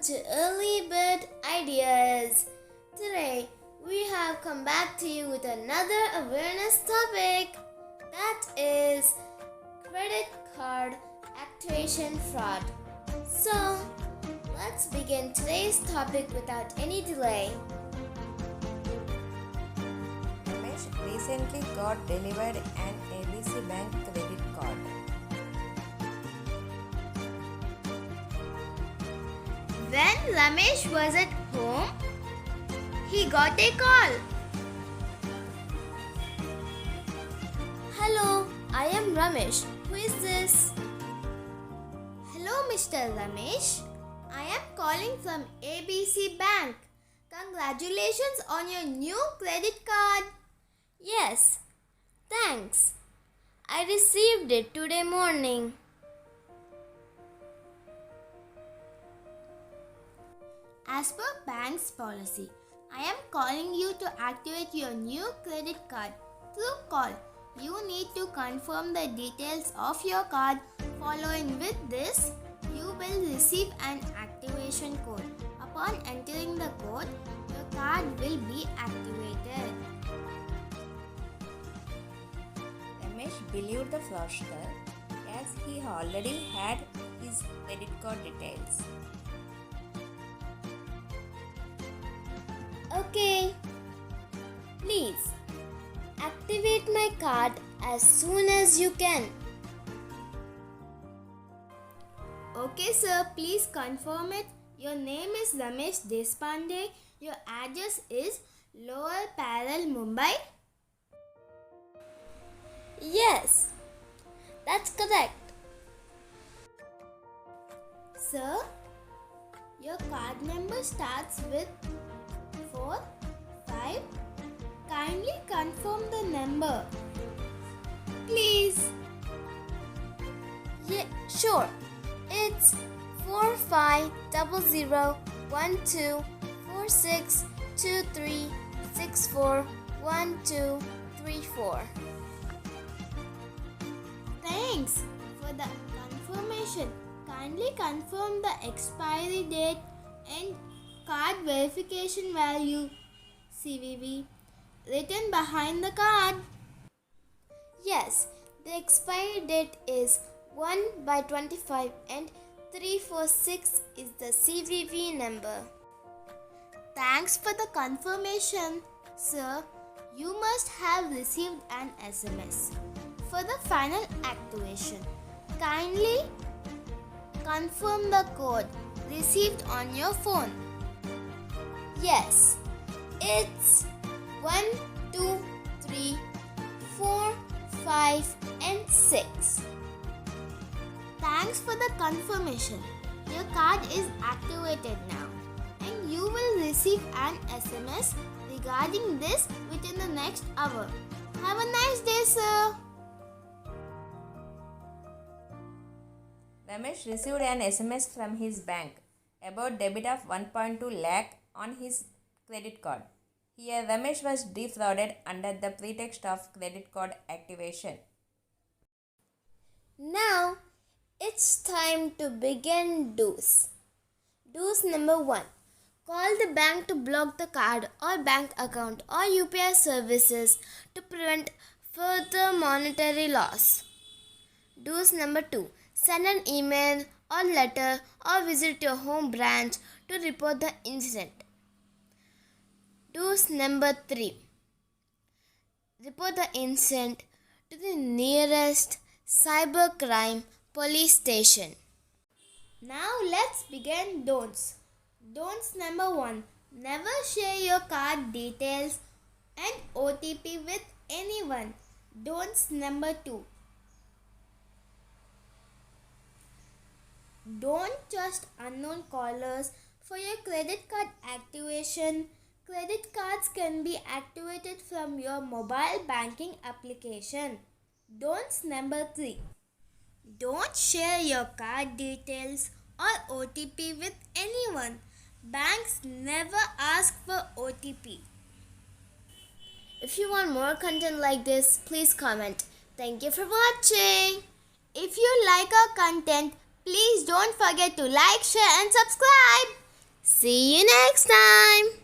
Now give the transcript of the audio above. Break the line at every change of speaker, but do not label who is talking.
to Early Bird Ideas. Today we have come back to you with another awareness topic, that is credit card activation fraud. So let's begin today's topic without any delay.
Ramesh recently got delivered an ABC Bank credit card.
When Ramesh was at home, he got a call. Hello, I am Ramesh. Who is this? Hello, Mr. Ramesh. I am calling from ABC Bank. Congratulations on your new credit card. Yes, thanks. I received it today morning. As per bank's policy, I am calling you to activate your new credit card through call. You need to confirm the details of your card. Following with this, you will receive an activation code. Upon entering the code, your card will be activated.
Ramesh believed the fraudster as he already had his credit card details.
Okay, please activate my card as soon as you can. Okay, sir, please confirm it. Your name is Ramesh Deshpande. Your address is Lower Parel, Mumbai. Yes, that's correct. Sir, your card number starts with 4, 5. Kindly confirm the number. Please. Yeah, sure. It's 4500124623641234. Thanks for the confirmation. Kindly confirm the expiry date and card verification value CVV written behind the card. Yes, the expiry date is 1/25 and 346 is the CVV number. Thanks for the confirmation, sir. You must have received an SMS. For the final activation, kindly confirm the code received on your phone. Yes, it's 1, 2, 3, 4, 5 and 6. Thanks for the confirmation. Your card is activated now and you will receive an SMS regarding this within the next hour. Have a nice day, sir.
Ramesh received an SMS from his bank about debit of 1.2 lakh on his credit card. Here, Ramesh was defrauded under the pretext of credit card activation.
Now, it's time to begin do's. Do's number 1. Call the bank to block the card or bank account or UPI services to prevent further monetary loss. Do's number 2. Send an email or letter or visit your home branch to report the incident. Do's number 3. Report the incident to the nearest cybercrime police station. Now let's begin don'ts. Don'ts number 1. Never share your card details and OTP with anyone. Don'ts number 2. Don't trust unknown callers for your credit card activation. Credit cards can be activated from your mobile banking application. Don'ts number 3. Don't share your card details or OTP with anyone. Banks never ask for OTP. If you want more content like this, please comment. Thank you for watching. If you like our content, please don't forget to like, share and subscribe. See you next time.